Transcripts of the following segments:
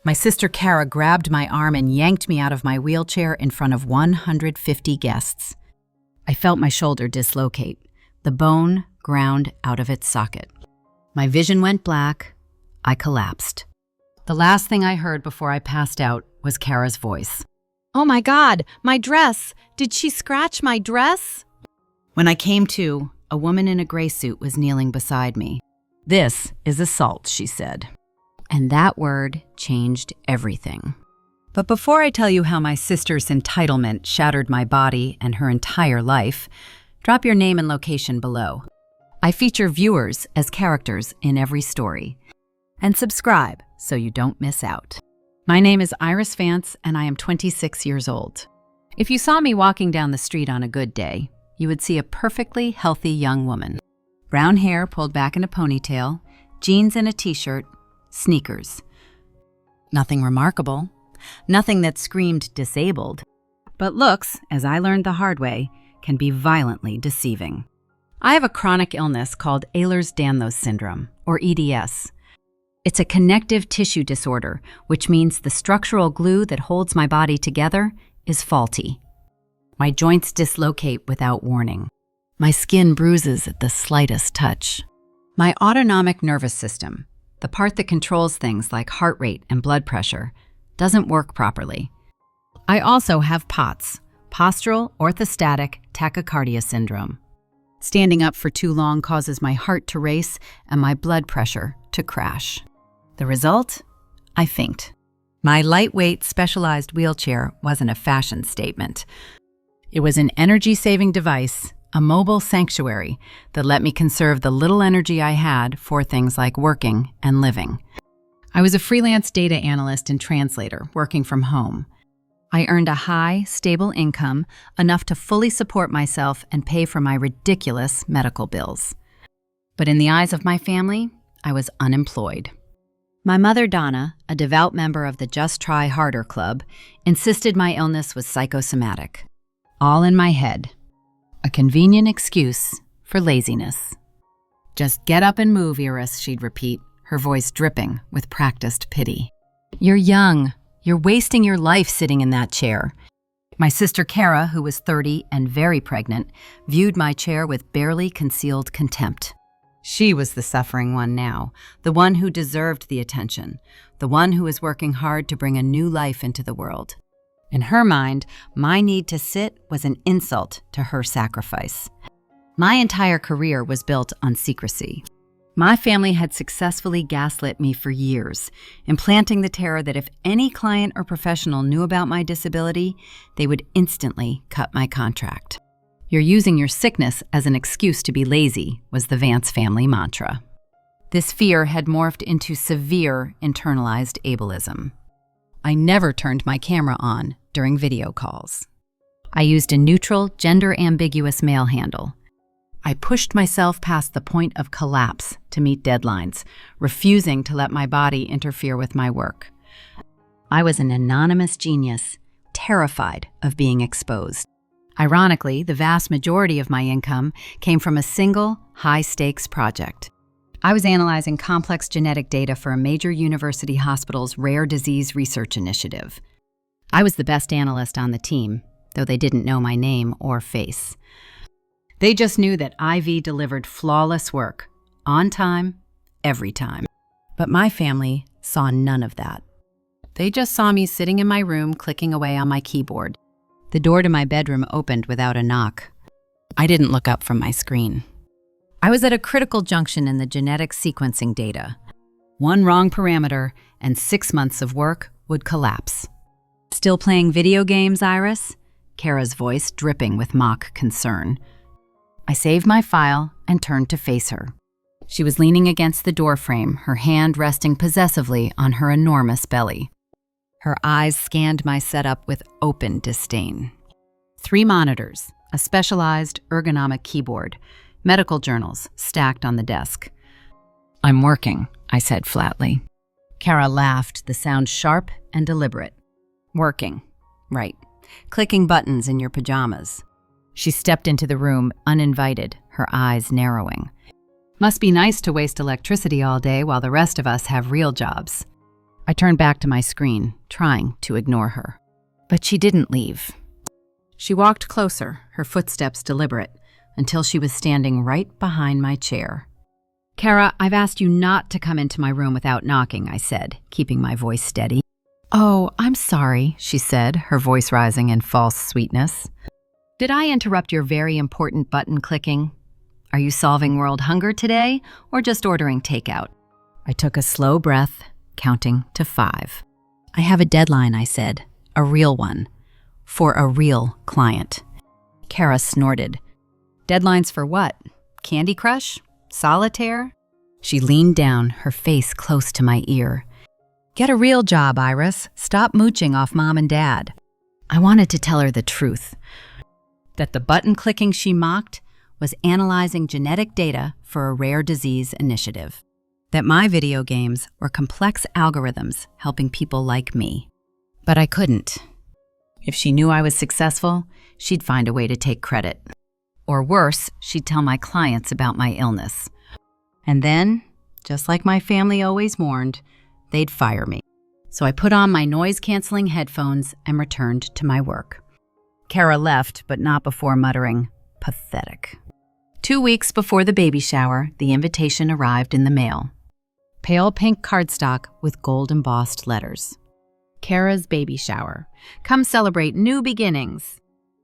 My sister Kara grabbed my arm and yanked me out of my wheelchair in front of 150 guests. I felt my shoulder dislocate, the bone ground out of its socket. My vision went black. I collapsed. The last thing I heard before I passed out was Kara's voice. "Oh my God, my dress! Did she scratch my dress?" When I came to, a woman in a gray suit was kneeling beside me. "This is assault," she said. And that word changed everything. But before I tell you how my sister's entitlement shattered my body and her entire life, drop your name and location below. I feature viewers as characters in every story. And subscribe so you don't miss out. My name is Iris Vance, and I am 26 years old. If you saw me walking down the street on a good day, you would see a perfectly healthy young woman. Brown hair pulled back in a ponytail, jeans and a t-shirt, sneakers. Nothing remarkable, nothing that screamed disabled. But looks, as I learned the hard way, can be violently deceiving. I have a chronic illness called Ehlers-Danlos syndrome, or EDS. It's a connective tissue disorder, which means the structural glue that holds my body together is faulty. My joints dislocate without warning. My skin bruises at the slightest touch. My autonomic nervous system, the part that controls things like heart rate and blood pressure, doesn't work properly. I also have POTS, postural orthostatic tachycardia syndrome. Standing up for too long causes my heart to race and my blood pressure to crash. The result? I faint. My lightweight, specialized wheelchair wasn't a fashion statement. It was an energy-saving device, a mobile sanctuary that let me conserve the little energy I had for things like working and living. I was a freelance data analyst and translator working from home. I earned a high, stable income, enough to fully support myself and pay for my ridiculous medical bills. But in the eyes of my family, I was unemployed. My mother, Donna, a devout member of the Just Try Harder Club, insisted my illness was psychosomatic. All in my head. A convenient excuse for laziness. "Just get up and move, Iris," she'd repeat, her voice dripping with practiced pity. "You're young. You're wasting your life sitting in that chair." My sister Kara, who was 30 and very pregnant, viewed my chair with barely concealed contempt. She was the suffering one now, the one who deserved the attention, the one who was working hard to bring a new life into the world. In her mind, my need to sit was an insult to her sacrifice. My entire career was built on secrecy. My family had successfully gaslit me for years, implanting the terror that if any client or professional knew about my disability, they would instantly cut my contract. "You're using your sickness as an excuse to be lazy," was the Vance family mantra. This fear had morphed into severe internalized ableism. I never turned my camera on during video calls. I used a neutral, gender-ambiguous mail handle. I pushed myself past the point of collapse to meet deadlines, refusing to let my body interfere with my work. I was an anonymous genius, terrified of being exposed. Ironically, the vast majority of my income came from a single, high-stakes project. I was analyzing complex genetic data for a major university hospital's rare disease research initiative. I was the best analyst on the team, though they didn't know my name or face. They just knew that IV delivered flawless work, on time, every time. But my family saw none of that. They just saw me sitting in my room clicking away on my keyboard. The door to my bedroom opened without a knock. I didn't look up from my screen. I was at a critical junction in the genetic sequencing data. One wrong parameter, and 6 months of work would collapse. "Still playing video games, Iris?" Kara's voice dripping with mock concern. I saved my file and turned to face her. She was leaning against the doorframe, her hand resting possessively on her enormous belly. Her eyes scanned my setup with open disdain. 3 monitors, a specialized ergonomic keyboard, medical journals stacked on the desk. "I'm working," I said flatly. Kara laughed, the sound sharp and deliberate. "Working. Right. Clicking buttons in your pajamas." She stepped into the room, uninvited, her eyes narrowing. "Must be nice to waste electricity all day while the rest of us have real jobs." I turned back to my screen, trying to ignore her. But she didn't leave. She walked closer, her footsteps deliberate, until she was standing right behind my chair. "Kara, I've asked you not to come into my room without knocking," I said, keeping my voice steady. "Oh, I'm sorry," she said, her voice rising in false sweetness. "Did I interrupt your very important button clicking? Are you solving world hunger today, or just ordering takeout?" I took a slow breath, counting to 5. "I have a deadline," I said, "a real one, for a real client." Kara snorted. "Deadlines for what? Candy Crush? Solitaire?" She leaned down, her face close to my ear. "Get a real job, Iris. Stop mooching off Mom and Dad." I wanted to tell her the truth, that the button clicking she mocked was analyzing genetic data for a rare disease initiative, that my video games were complex algorithms helping people like me. But I couldn't. If she knew I was successful, she'd find a way to take credit. Or worse, she'd tell my clients about my illness. And then, just like my family always warned, they'd fire me. So I put on my noise-canceling headphones and returned to my work. Kara left, but not before muttering, "Pathetic." 2 weeks before the baby shower, the invitation arrived in the mail. Pale pink cardstock with gold-embossed letters. "Kara's baby shower. Come celebrate new beginnings."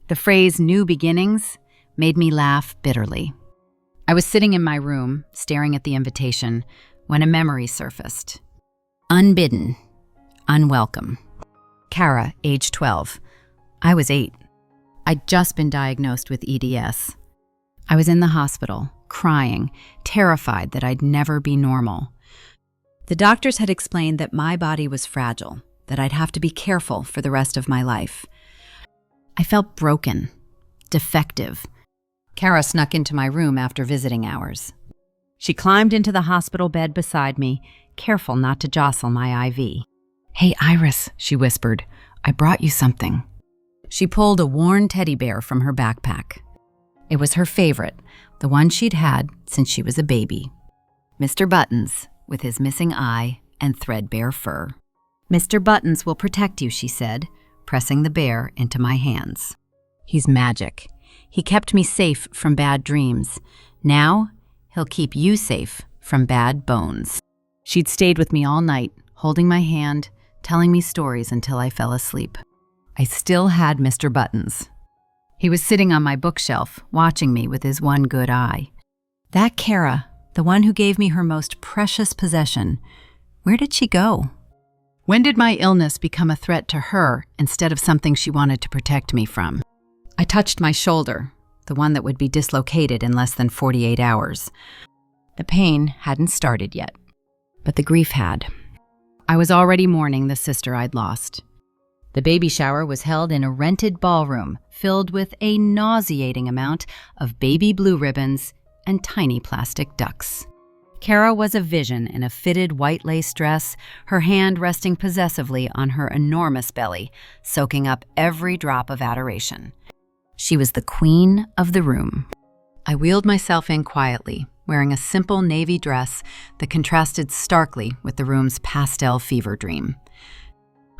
The phrase "new beginnings" made me laugh bitterly. I was sitting in my room, staring at the invitation, when a memory surfaced. Unbidden. Unwelcome. Kara, age 12. I was 8. I'd just been diagnosed with EDS. I was in the hospital, crying, terrified that I'd never be normal. The doctors had explained that my body was fragile, that I'd have to be careful for the rest of my life. I felt broken, defective. Kara snuck into my room after visiting hours. She climbed into the hospital bed beside me, careful not to jostle my IV. "Hey, Iris," she whispered, "I brought you something." She pulled a worn teddy bear from her backpack. It was her favorite, the one she'd had since she was a baby. Mr. Buttons, with his missing eye and threadbare fur. "Mr. Buttons will protect you," she said, pressing the bear into my hands. "He's magic. He kept me safe from bad dreams. Now, he'll keep you safe from bad bones." She'd stayed with me all night, holding my hand, telling me stories until I fell asleep. I still had Mr. Buttons. He was sitting on my bookshelf, watching me with his one good eye. That Kara, the one who gave me her most precious possession, where did she go? When did my illness become a threat to her instead of something she wanted to protect me from? I touched my shoulder, the one that would be dislocated in less than 48 hours. The pain hadn't started yet, but the grief had. I was already mourning the sister I'd lost. The baby shower was held in a rented ballroom filled with a nauseating amount of baby blue ribbons and tiny plastic ducks. Kara was a vision in a fitted white lace dress, her hand resting possessively on her enormous belly, soaking up every drop of adoration. She was the queen of the room. I wheeled myself in quietly, wearing a simple navy dress that contrasted starkly with the room's pastel fever dream.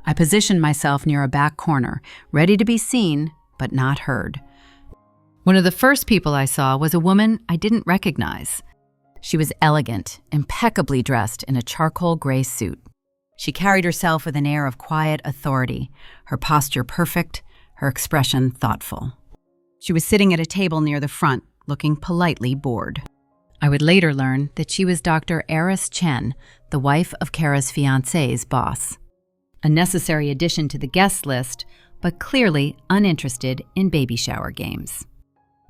I positioned myself near a back corner, ready to be seen, but not heard. One of the first people I saw was a woman I didn't recognize. She was elegant, impeccably dressed in a charcoal gray suit. She carried herself with an air of quiet authority, her posture perfect, her expression thoughtful. She was sitting at a table near the front, looking politely bored. I would later learn that she was Dr. Eris Chen, the wife of Kara's fiancé's boss. A necessary addition to the guest list, but clearly uninterested in baby shower games.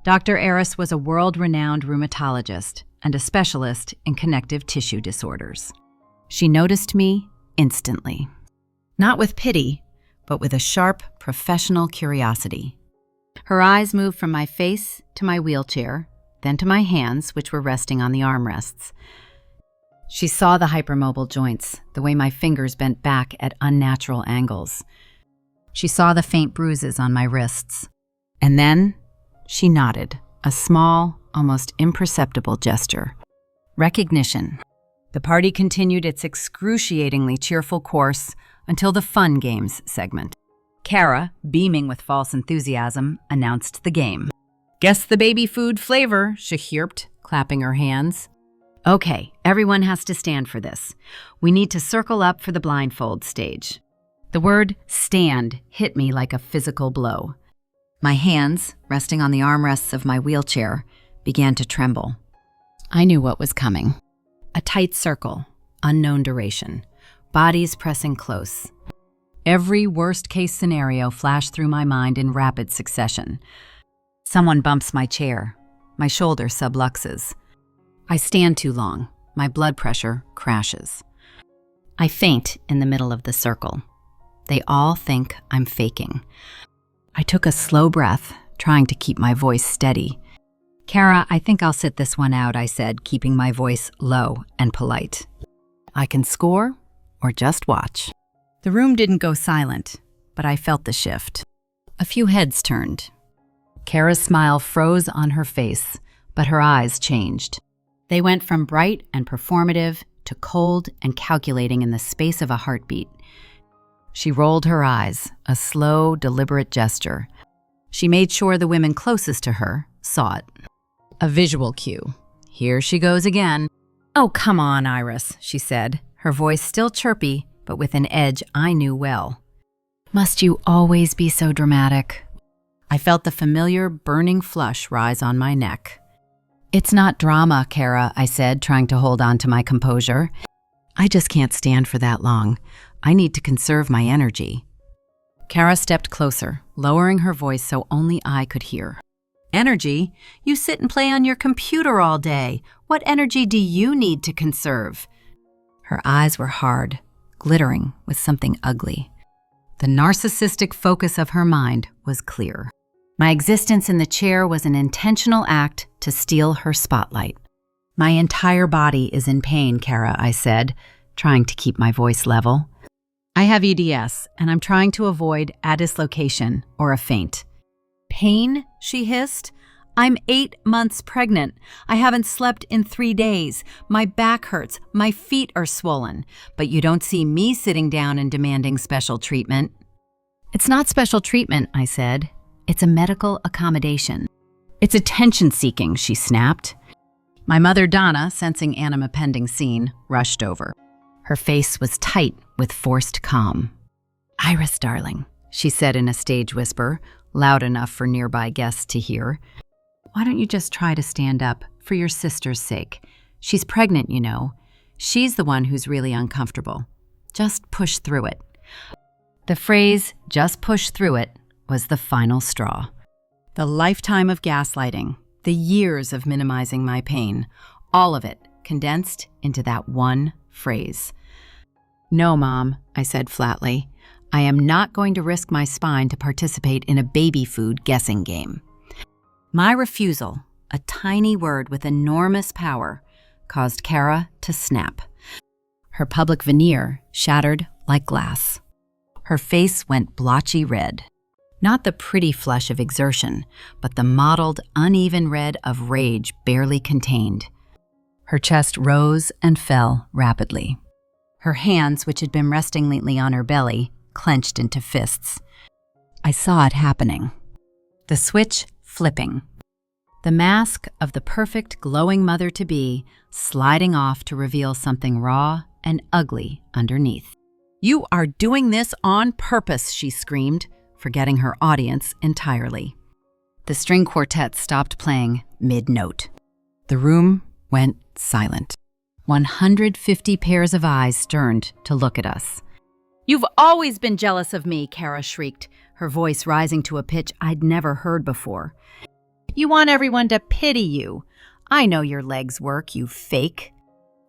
Dr. Eris was a world-renowned rheumatologist and a specialist in connective tissue disorders. She noticed me instantly. Not with pity, but with a sharp, professional curiosity. Her eyes moved from my face to my wheelchair, then to my hands, which were resting on the armrests. She saw the hypermobile joints, the way my fingers bent back at unnatural angles. She saw the faint bruises on my wrists. And then she nodded, a small, almost imperceptible gesture. Recognition. The party continued its excruciatingly cheerful course until the fun games segment. Kara, beaming with false enthusiasm, announced the game. "Guess the baby food flavor," she chirped, clapping her hands. "Okay, everyone has to stand for this. We need to circle up for the blindfold stage." The word stand hit me like a physical blow. My hands, resting on the armrests of my wheelchair, began to tremble. I knew what was coming. A tight circle, unknown duration, bodies pressing close. Every worst-case scenario flashed through my mind in rapid succession. Someone bumps my chair. My shoulder subluxes. I stand too long. My blood pressure crashes. I faint in the middle of the circle. They all think I'm faking. I took a slow breath, trying to keep my voice steady. "Kara, I think I'll sit this one out," I said, keeping my voice low and polite. "I can score or just watch." The room didn't go silent, but I felt the shift. A few heads turned. Kara's smile froze on her face, but her eyes changed. They went from bright and performative to cold and calculating in the space of a heartbeat. She rolled her eyes, a slow, deliberate gesture. She made sure the women closest to her saw it. A visual cue. Here she goes again. "Oh, come on, Iris," she said, her voice still chirpy, but with an edge I knew well. "Must you always be so dramatic?" I felt the familiar burning flush rise on my neck. "It's not drama, Kara," I said, trying to hold on to my composure. "I just can't stand for that long. I need to conserve my energy." Kara stepped closer, lowering her voice so only I could hear. "Energy? You sit and play on your computer all day. What energy do you need to conserve?" Her eyes were hard, glittering with something ugly. The narcissistic focus of her mind was clear. My existence in the chair was an intentional act to steal her spotlight. "My entire body is in pain, Kara," I said, trying to keep my voice level. "I have EDS, and I'm trying to avoid a dislocation or a faint." "Pain?" she hissed. "I'm 8 months pregnant. I haven't slept in 3 days. My back hurts. My feet are swollen. But you don't see me sitting down and demanding special treatment." "It's not special treatment," I said. "It's a medical accommodation." "It's attention-seeking," she snapped. My mother, Donna, sensing an impending scene, rushed over. Her face was tight with forced calm. "Iris, darling," she said in a stage whisper, loud enough for nearby guests to hear. "Why don't you just try to stand up for your sister's sake? She's pregnant, you know. She's the one who's really uncomfortable. Just push through it." The phrase, "just push through it," was the final straw. The lifetime of gaslighting, the years of minimizing my pain, all of it condensed into that one phrase. "No, Mom," I said flatly. "I am not going to risk my spine to participate in a baby food guessing game." My refusal, a tiny word with enormous power, caused Kara to snap. Her public veneer shattered like glass. Her face went blotchy red. Not the pretty flush of exertion, but the mottled, uneven red of rage barely contained. Her chest rose and fell rapidly. Her hands, which had been resting lately on her belly, clenched into fists. I saw it happening. The switch flipping. The mask of the perfect, glowing mother-to-be sliding off to reveal something raw and ugly underneath. "You are doing this on purpose," she screamed, forgetting her audience entirely. The string quartet stopped playing mid-note. The room went silent. 150 pairs of eyes turned to look at us. "You've always been jealous of me," Kara shrieked, her voice rising to a pitch I'd never heard before. "You want everyone to pity you. I know your legs work, you fake."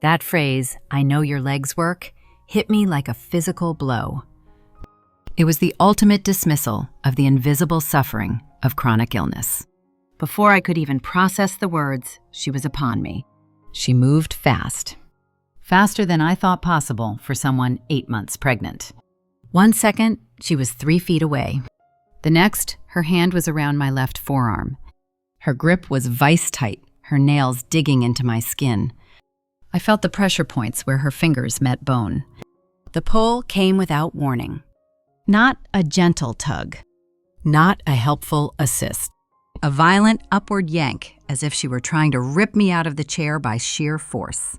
That phrase, "I know your legs work," hit me like a physical blow. It was the ultimate dismissal of the invisible suffering of chronic illness. Before I could even process the words, she was upon me. She moved fast. Faster than I thought possible for someone 8 months pregnant. 1 second, she was 3 feet away. The next, her hand was around my left forearm. Her grip was vice-tight, her nails digging into my skin. I felt the pressure points where her fingers met bone. The pull came without warning. Not a gentle tug. Not a helpful assist. A violent upward yank, as if she were trying to rip me out of the chair by sheer force.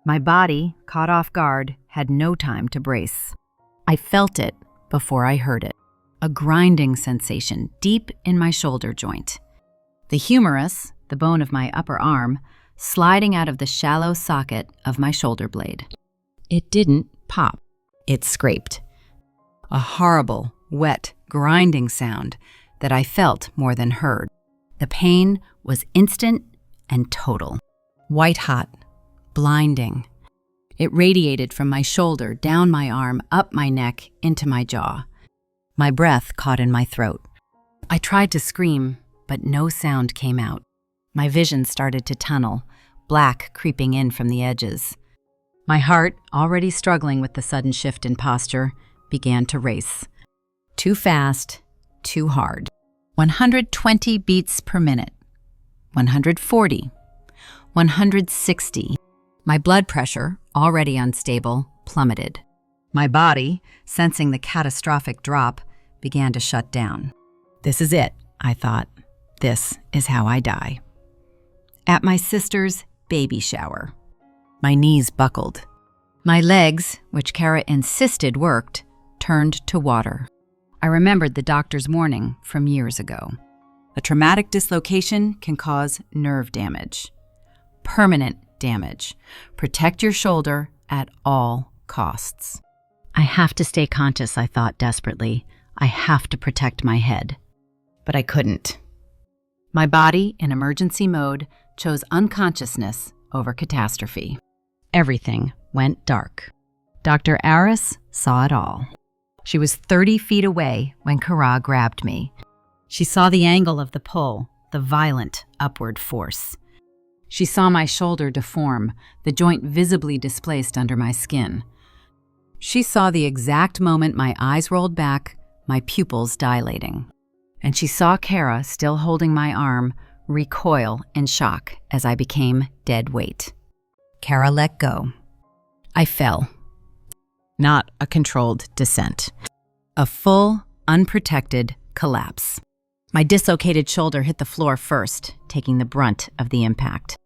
My body, caught off guard, had no time to brace. I felt it before I heard it. A grinding sensation deep in my shoulder joint. The humerus, the bone of my upper arm, sliding out of the shallow socket of my shoulder blade. It didn't pop. It scraped. A horrible, wet, grinding sound that I felt more than heard. The pain was instant and total. White hot, blinding. It radiated from my shoulder, down my arm, up my neck, into my jaw. My breath caught in my throat. I tried to scream, but no sound came out. My vision started to tunnel, black creeping in from the edges. My heart, already struggling with the sudden shift in posture, began to race. Too fast, too hard. 120 beats per minute. 140. 160. My blood pressure, already unstable, plummeted. My body, sensing the catastrophic drop, began to shut down. This is it, I thought. This is how I die. At my sister's baby shower. My knees buckled. My legs, which Kara insisted worked, turned to water. I remembered the doctor's warning from years ago. A traumatic dislocation can cause nerve damage. Permanent damage. Protect your shoulder at all costs. I have to stay conscious, I thought desperately. I have to protect my head. But I couldn't. My body, in emergency mode, chose unconsciousness over catastrophe. Everything went dark. Dr. Aris saw it all. She was 30 feet away when Kara grabbed me. She saw the angle of the pull, the violent upward force. She saw my shoulder deform, the joint visibly displaced under my skin. She saw the exact moment my eyes rolled back, my pupils dilating. And she saw Kara, still holding my arm, recoil in shock as I became dead weight. Kara let go. I fell. Not a controlled descent. A full, unprotected collapse. My dislocated shoulder hit the floor first, taking the brunt of the impact.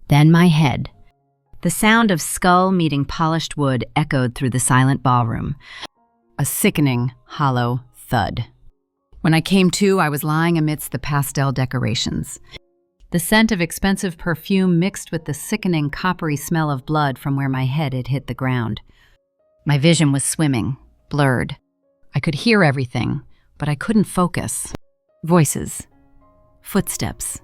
Then my head. The sound of skull meeting polished wood echoed through the silent ballroom. A sickening, hollow thud. When I came to, I was lying amidst the pastel decorations. The scent of expensive perfume mixed with the sickening, coppery smell of blood from where my head had hit the ground. My vision was swimming, blurred. I could hear everything, but I couldn't focus. Voices, footsteps,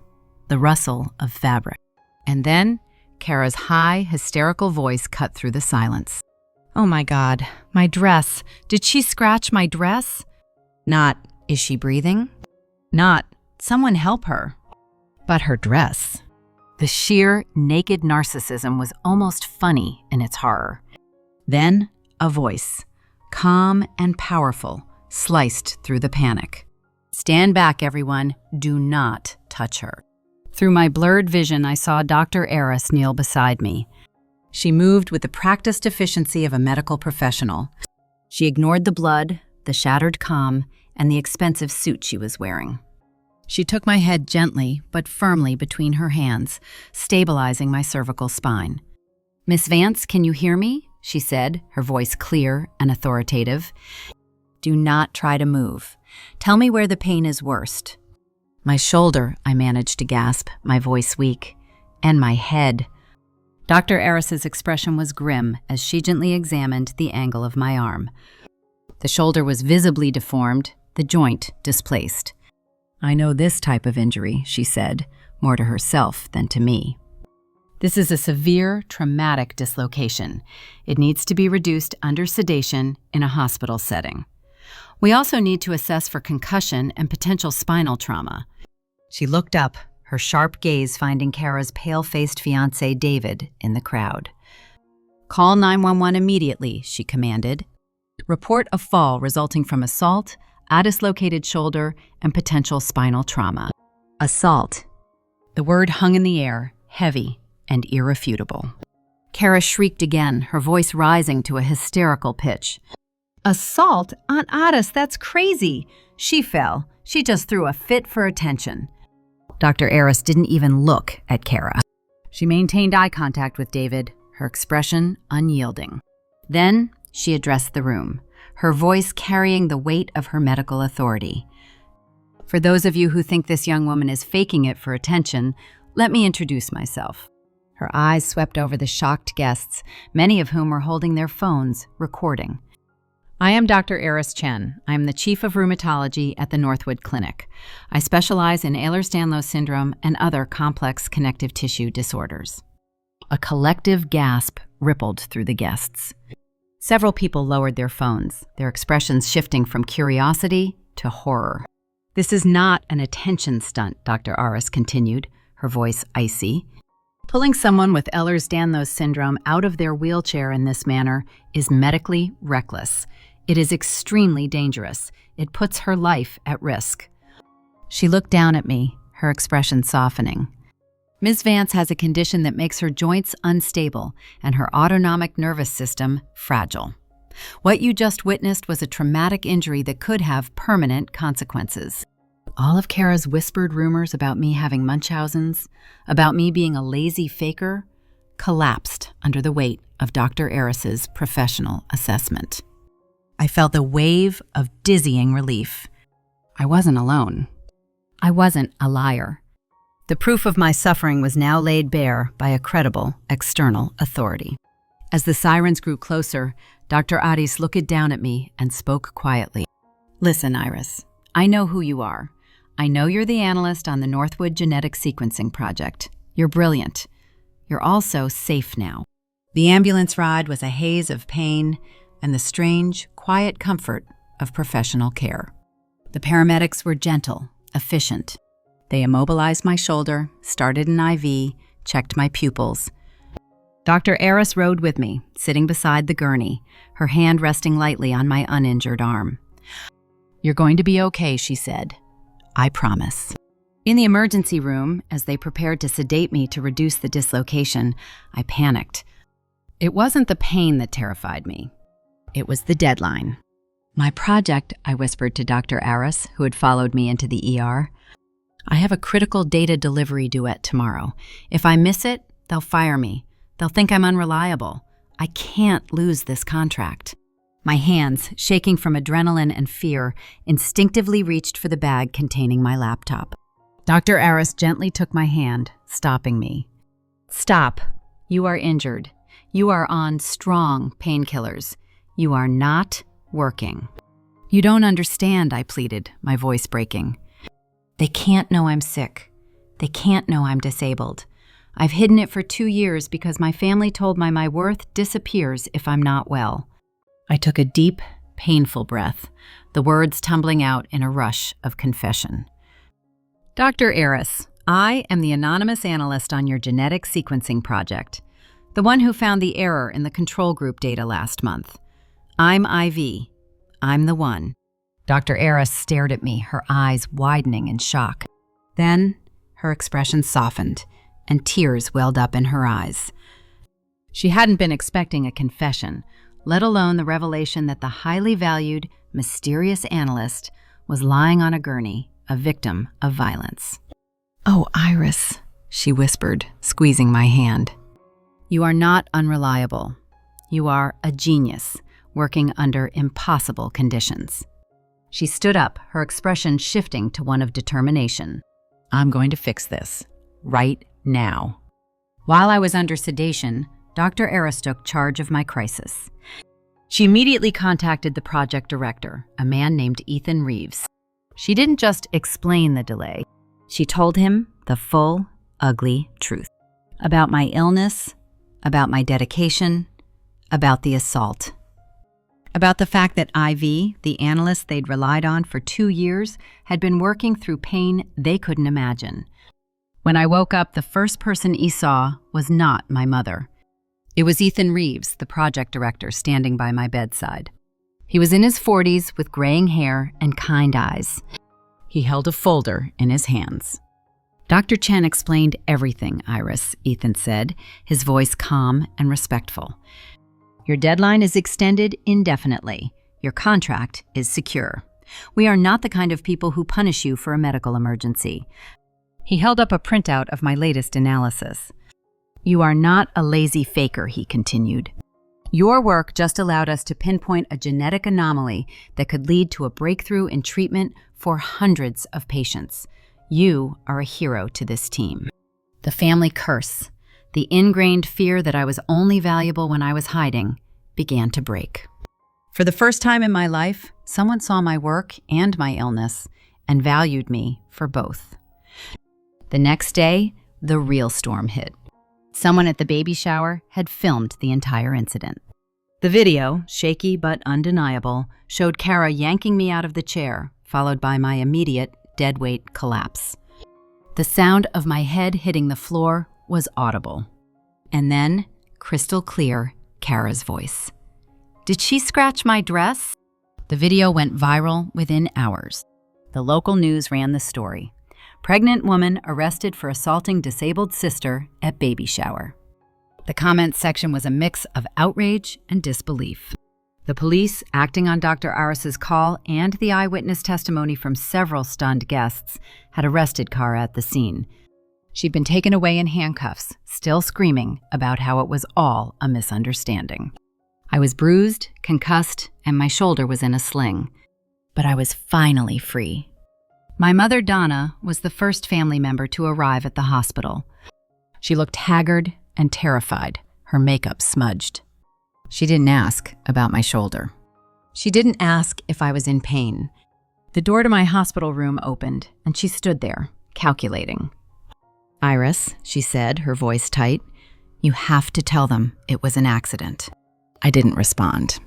the rustle of fabric. And then, Kara's high, hysterical voice cut through the silence. Oh my God, my dress. Did she scratch my dress? Not, is she breathing? Not, someone help her. But her dress. The sheer, naked narcissism was almost funny in its horror. Then, a voice, calm and powerful, sliced through the panic. Stand back, everyone. Do not touch her. Through my blurred vision, I saw Dr. Aris kneel beside me. She moved with the practiced efficiency of a medical professional. She ignored the blood, the shattered comm, and the expensive suit she was wearing. She took my head gently but firmly between her hands, stabilizing my cervical spine. "Miss Vance, can you hear me?" she said, her voice clear and authoritative. "Do not try to move. Tell me where the pain is worst." "My shoulder," I managed to gasp, my voice weak. "And my head." Dr. Aris's expression was grim as she gently examined the angle of my arm. The shoulder was visibly deformed, the joint displaced. "I know this type of injury," she said, more to herself than to me. "This is a severe, traumatic dislocation. It needs to be reduced under sedation in a hospital setting. We also need to assess for concussion and potential spinal trauma." She looked up, her sharp gaze finding Kara's pale-faced fiancé, David, in the crowd. "Call 911 immediately," she commanded. "Report a fall resulting from assault, a dislocated shoulder, and potential spinal trauma." Assault. The word hung in the air, heavy and irrefutable. Kara shrieked again, her voice rising to a hysterical pitch. Assault? Aunt Addis, that's crazy. She fell. She just threw a fit for attention. Dr. Aris didn't even look at Kara. She maintained eye contact with David, her expression unyielding. Then she addressed the room, her voice carrying the weight of her medical authority. For those of you who think this young woman is faking it for attention, let me introduce myself. Her eyes swept over the shocked guests, many of whom were holding their phones, recording. I am Dr. Eris Chen. I am the Chief of Rheumatology at the Northwood Clinic. I specialize in Ehlers-Danlos syndrome and other complex connective tissue disorders. A collective gasp rippled through the guests. Several people lowered their phones, their expressions shifting from curiosity to horror. This is not an attention stunt, Dr. Aris continued, her voice icy. Pulling someone with Ehlers-Danlos syndrome out of their wheelchair in this manner is medically reckless. It is extremely dangerous. It puts her life at risk. She looked down at me, her expression softening. Ms. Vance has a condition that makes her joints unstable and her autonomic nervous system fragile. What you just witnessed was a traumatic injury that could have permanent consequences. All of Kara's whispered rumors about me having Munchausen's, about me being a lazy faker, collapsed under the weight of Dr. Aris's professional assessment. I felt a wave of dizzying relief. I wasn't alone. I wasn't a liar. The proof of my suffering was now laid bare by a credible external authority. As the sirens grew closer, Dr. Addis looked down at me and spoke quietly. Listen, Iris, I know who you are. I know you're the analyst on the Northwood Genetic Sequencing Project. You're brilliant. You're also safe now. The ambulance ride was a haze of pain and the strange, quiet comfort of professional care. The paramedics were gentle, efficient. They immobilized my shoulder, started an IV, checked my pupils. Dr. Aris rode with me, sitting beside the gurney, her hand resting lightly on my uninjured arm. You're going to be okay, she said. I promise. In the emergency room, as they prepared to sedate me to reduce the dislocation, I panicked. It wasn't the pain that terrified me. It was the deadline. My project, I whispered to Dr. Aris, who had followed me into the ER. I have a critical data delivery duet tomorrow. If I miss it, they'll fire me. They'll think I'm unreliable. I can't lose this contract. My hands, shaking from adrenaline and fear, instinctively reached for the bag containing my laptop. Dr. Aris gently took my hand, stopping me. Stop. You are injured. You are on strong painkillers. You are not working. You don't understand, I pleaded, my voice breaking. They can't know I'm sick. They can't know I'm disabled. I've hidden it for 2 years because my family told me my worth disappears if I'm not well. I took a deep, painful breath, the words tumbling out in a rush of confession. Dr. Aris, I am the anonymous analyst on your genetic sequencing project, the one who found the error in the control group data last month. I'm IV. I'm the one. Dr. Aris stared at me, her eyes widening in shock. Then her expression softened, and tears welled up in her eyes. She hadn't been expecting a confession, let alone the revelation that the highly valued, mysterious analyst was lying on a gurney, a victim of violence. Oh, Iris, she whispered, squeezing my hand. You are not unreliable. You are a genius, working under impossible conditions. She stood up, her expression shifting to one of determination. I'm going to fix this, right now. While I was under sedation, Dr. Aris took charge of my crisis. She immediately contacted the project director, a man named Ethan Reeves. She didn't just explain the delay. She told him the full, ugly truth. About my illness, about my dedication, about the assault. About the fact that IV, the analyst they'd relied on for 2 years, had been working through pain they couldn't imagine. When I woke up, the first person he saw was not my mother. It was Ethan Reeves, the project director, standing by my bedside. He was in his 40s with graying hair and kind eyes. He held a folder in his hands. Dr. Chen explained everything, Iris, Ethan said, his voice calm and respectful. Your deadline is extended indefinitely. Your contract is secure. We are not the kind of people who punish you for a medical emergency. He held up a printout of my latest analysis. You are not a lazy faker, he continued. Your work just allowed us to pinpoint a genetic anomaly that could lead to a breakthrough in treatment for hundreds of patients. You are a hero to this team. The family curse, the ingrained fear that I was only valuable when I was hiding, began to break. For the first time in my life, someone saw my work and my illness and valued me for both. The next day, the real storm hit. Someone at the baby shower had filmed the entire incident. The video, shaky but undeniable, showed Kara yanking me out of the chair, followed by my immediate deadweight collapse. The sound of my head hitting the floor was audible. And then, crystal clear, Kara's voice. Did she scratch my dress? The video went viral within hours. The local news ran the story. Pregnant woman arrested for assaulting disabled sister at baby shower. The comments section was a mix of outrage and disbelief. The police, acting on Dr. Aris's call and the eyewitness testimony from several stunned guests, had arrested Kara at the scene. She'd been taken away in handcuffs, still screaming about how it was all a misunderstanding. I was bruised, concussed, and my shoulder was in a sling. But I was finally free. My mother, Donna, was the first family member to arrive at the hospital. She looked haggard and terrified, her makeup smudged. She didn't ask about my shoulder. She didn't ask if I was in pain. The door to my hospital room opened, and she stood there, calculating. Iris, she said, her voice tight, you have to tell them it was an accident. I didn't respond.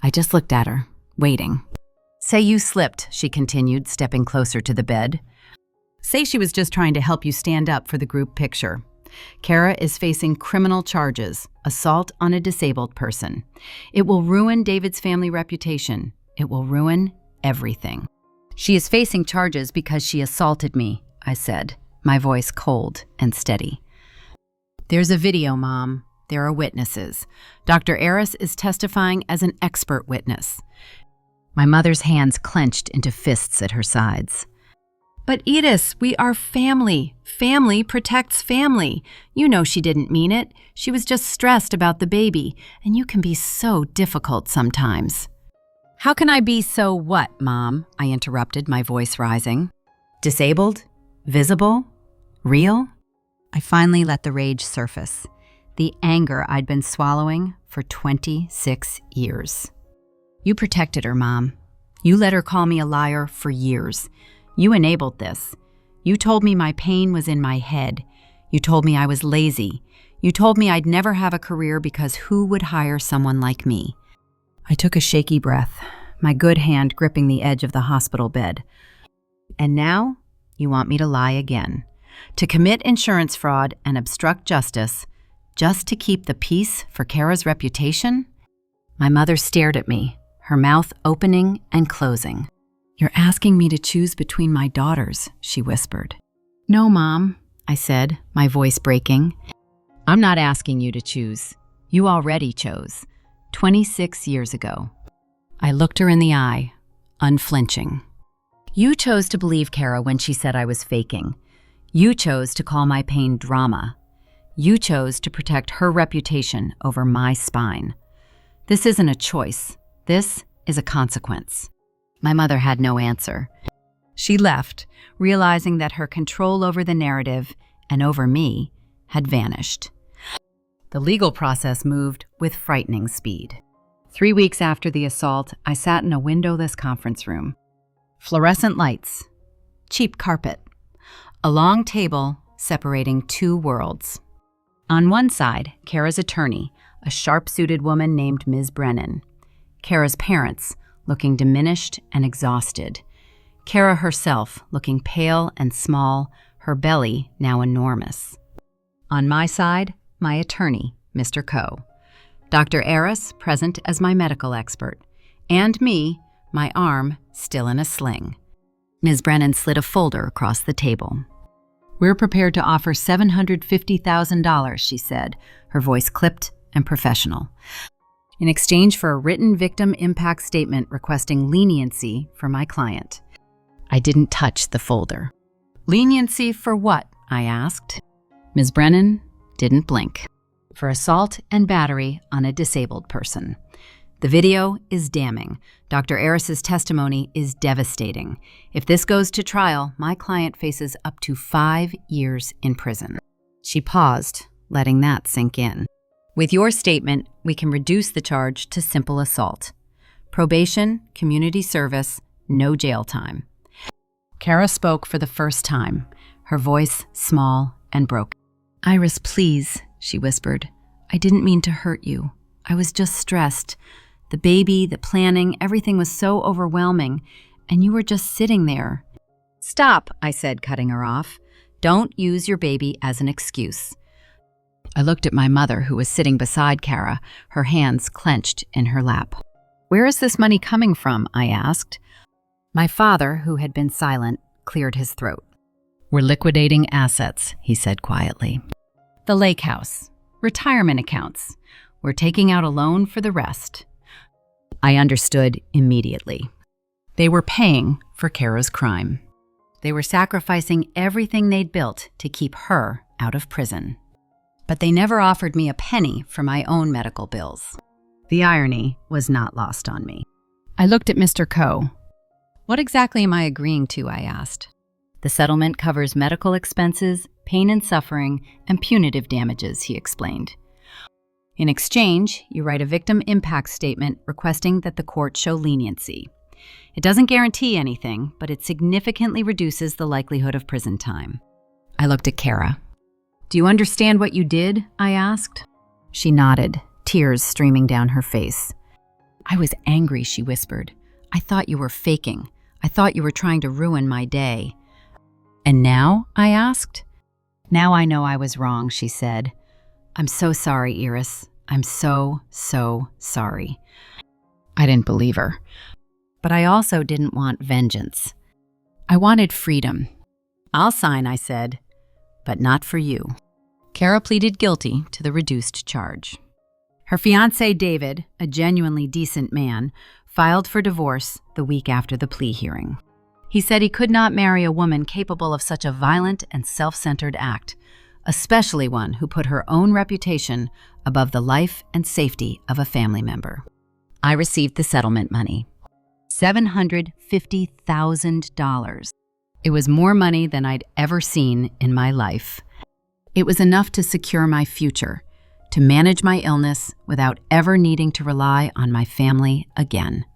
I just looked at her, waiting. Say you slipped, she continued, stepping closer to the bed. Say she was just trying to help you stand up for the group picture. Kara is facing criminal charges, assault on a disabled person. It will ruin David's family reputation. It will ruin everything. She is facing charges because she assaulted me, I said, my voice cold and steady. There's a video, Mom. There are witnesses. Dr. Aris is testifying as an expert witness. My mother's hands clenched into fists at her sides. But Edith, we are family. Family protects family. You know she didn't mean it. She was just stressed about the baby, and you can be so difficult sometimes. How can I be so what, Mom? I interrupted, my voice rising. Disabled? Visible? Real? I finally let the rage surface. The anger I'd been swallowing for 26 years. You protected her, Mom. You let her call me a liar for years. You enabled this. You told me my pain was in my head. You told me I was lazy. You told me I'd never have a career because who would hire someone like me? I took a shaky breath, my good hand gripping the edge of the hospital bed. And now, you want me to lie again. To commit insurance fraud and obstruct justice, just to keep the peace for Kara's reputation? My mother stared at me, her mouth opening and closing. You're asking me to choose between my daughters, she whispered. No, Mom, I said, my voice breaking. I'm not asking you to choose. You already chose, 26 years ago. I looked her in the eye, unflinching. You chose to believe Kara when she said I was faking. You chose to call my pain drama. You chose to protect her reputation over my spine. This isn't a choice. This is a consequence. My mother had no answer. She left, realizing that her control over the narrative and over me had vanished. The legal process moved with frightening speed. 3 weeks after the assault, I sat in a windowless conference room. Fluorescent lights, cheap carpet, a long table separating two worlds. On one side, Kara's attorney, a sharp-suited woman named Ms. Brennan. Kara's parents, looking diminished and exhausted. Kara herself, looking pale and small, her belly now enormous. On my side, my attorney, Mr. Coe. Dr. Aris, present as my medical expert. And me, my arm still in a sling. Ms. Brennan slid a folder across the table. We're prepared to offer $750,000, she said, her voice clipped and professional, in exchange for a written victim impact statement requesting leniency for my client. I didn't touch the folder. Leniency for what? I asked. Ms. Brennan didn't blink. For assault and battery on a disabled person. The video is damning. Dr. Aris's testimony is devastating. If this goes to trial, my client faces up to 5 years in prison. She paused, letting that sink in. With your statement, we can reduce the charge to simple assault. Probation, community service, no jail time. Kara spoke for the first time, her voice small and broken. Iris, please, she whispered. I didn't mean to hurt you. I was just stressed. The baby, the planning, everything was so overwhelming, and you were just sitting there. Stop, I said, cutting her off. Don't use your baby as an excuse. I looked at my mother, who was sitting beside Kara, her hands clenched in her lap. Where is this money coming from? I asked. My father, who had been silent, cleared his throat. We're liquidating assets, he said quietly. The lake house, retirement accounts. We're taking out a loan for the rest. I understood immediately. They were paying for Kara's crime. They were sacrificing everything they'd built to keep her out of prison. But they never offered me a penny for my own medical bills. The irony was not lost on me. I looked at Mr. Coe. What exactly am I agreeing to? I asked. The settlement covers medical expenses, pain and suffering, and punitive damages, he explained. In exchange, you write a victim impact statement requesting that the court show leniency. It doesn't guarantee anything, but it significantly reduces the likelihood of prison time. I looked at Kara. Do you understand what you did? I asked. She nodded, tears streaming down her face. I was angry, she whispered. I thought you were faking. I thought you were trying to ruin my day. And now? I asked. Now I know I was wrong, she said. I'm so sorry, Iris. I'm so sorry. I didn't believe her. But I also didn't want vengeance. I wanted freedom. I'll sign, I said, but not for you. Kara pleaded guilty to the reduced charge. Her fiancé, David, a genuinely decent man, filed for divorce the week after the plea hearing. He said he could not marry a woman capable of such a violent and self-centered act, especially one who put her own reputation above the life and safety of a family member. I received the settlement money. $750,000. It was more money than I'd ever seen in my life. It was enough to secure my future, to manage my illness without ever needing to rely on my family again.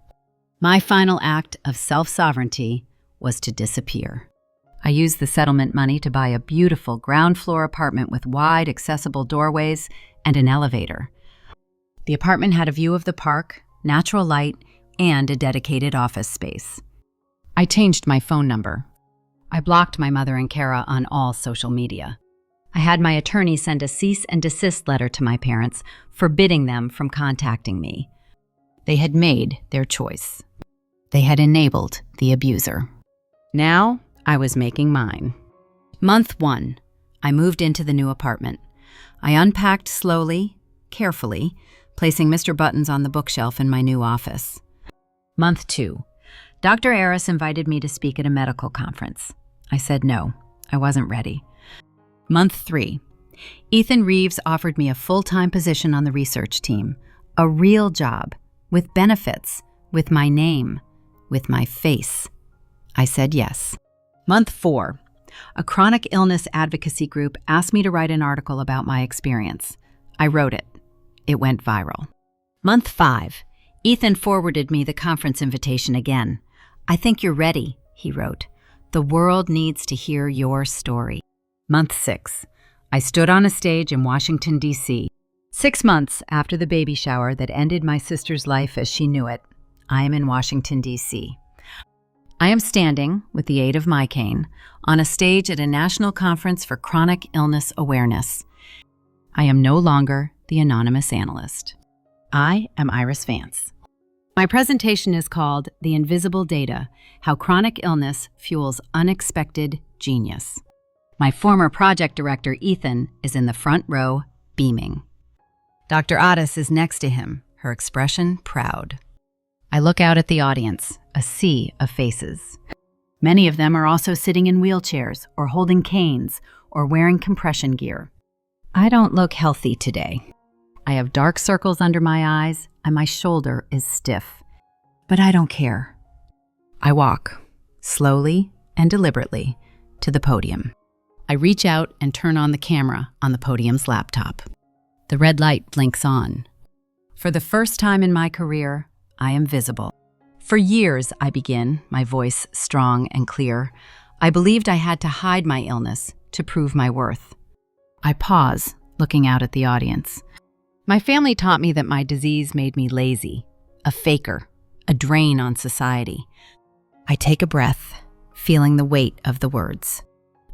My final act of self-sovereignty was to disappear. I used the settlement money to buy a beautiful ground-floor apartment with wide, accessible doorways and an elevator. The apartment had a view of the park, natural light, and a dedicated office space. I changed my phone number. I blocked my mother and Kara on all social media. I had my attorney send a cease and desist letter to my parents, forbidding them from contacting me. They had made their choice. They had enabled the abuser. Now, I was making mine. Month 1, I moved into the new apartment. I unpacked slowly, carefully, placing Mr. Buttons on the bookshelf in my new office. Month 2, Dr. Aris invited me to speak at a medical conference. I said no, I wasn't ready. Month 3, Ethan Reeves offered me a full-time position on the research team, a real job, with benefits, with my name, with my face. I said yes. Month 4, a chronic illness advocacy group asked me to write an article about my experience. I wrote it. It went viral. Month 5, Ethan forwarded me the conference invitation again. I think you're ready, he wrote. The world needs to hear your story. Month 6, I stood on a stage in Washington, D.C. 6 months after the baby shower that ended my sister's life as she knew it, I am in Washington, D.C. I am standing, with the aid of my cane, on a stage at a national conference for chronic illness awareness. I am no longer the anonymous analyst. I am Iris Vance. My presentation is called The Invisible Data: How Chronic Illness Fuels Unexpected Genius. My former project director, Ethan, is in the front row, beaming. Dr. Otis is next to him, her expression proud. I look out at the audience, a sea of faces. Many of them are also sitting in wheelchairs or holding canes or wearing compression gear. I don't look healthy today. I have dark circles under my eyes and my shoulder is stiff. But I don't care. I walk, slowly and deliberately, to the podium. I reach out and turn on the camera on the podium's laptop. The red light blinks on. For the first time in my career, I am visible. For years, I begin, my voice strong and clear. I believed I had to hide my illness to prove my worth. I pause, looking out at the audience. My family taught me that my disease made me lazy, a faker, a drain on society. I take a breath, feeling the weight of the words.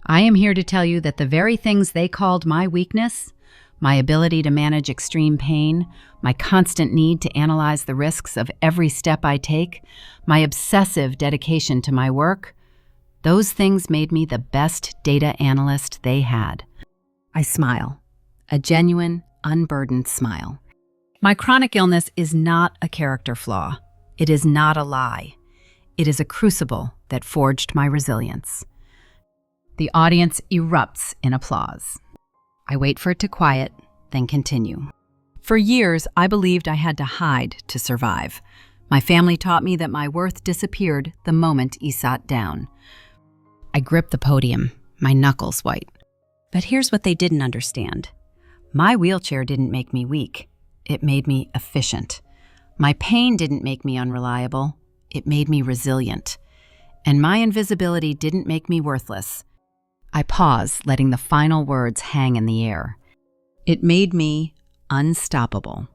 I am here to tell you that the very things they called my weakness, my ability to manage extreme pain, my constant need to analyze the risks of every step I take, my obsessive dedication to my work, those things made me the best data analyst they had. I smile, a genuine, unburdened smile. My chronic illness is not a character flaw. It is not a lie. It is a crucible that forged my resilience. The audience erupts in applause. I wait for it to quiet, then continue. For years, I believed I had to hide to survive. My family taught me that my worth disappeared the moment he sat down. I gripped the podium, my knuckles white. But here's what they didn't understand. My wheelchair didn't make me weak. It made me efficient. My pain didn't make me unreliable. It made me resilient. And my invisibility didn't make me worthless. I pause, letting the final words hang in the air. It made me unstoppable.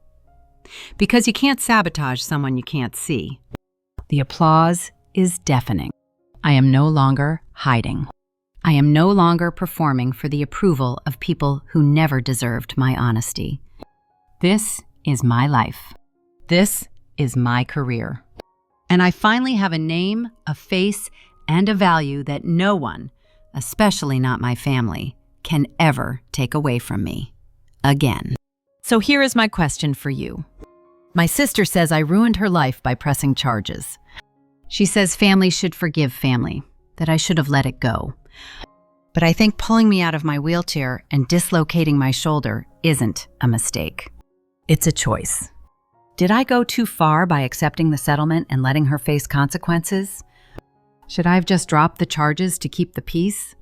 Because you can't sabotage someone you can't see. The applause is deafening. I am no longer hiding. I am no longer performing for the approval of people who never deserved my honesty. This is my life. This is my career. And I finally have a name, a face, and a value that no one, especially not my family, can ever take away from me. Again. So here is my question for you. My sister says I ruined her life by pressing charges. She says family should forgive family, that I should have let it go. But I think pulling me out of my wheelchair and dislocating my shoulder isn't a mistake. It's a choice. Did I go too far by accepting the settlement and letting her face consequences? Should I have just dropped the charges to keep the peace?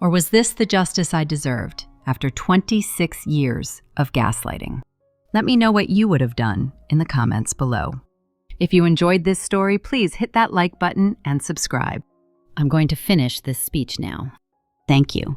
Or was this the justice I deserved after 26 years of gaslighting? Let me know what you would have done in the comments below. If you enjoyed this story, please hit that like button and subscribe. I'm going to finish this speech now. Thank you.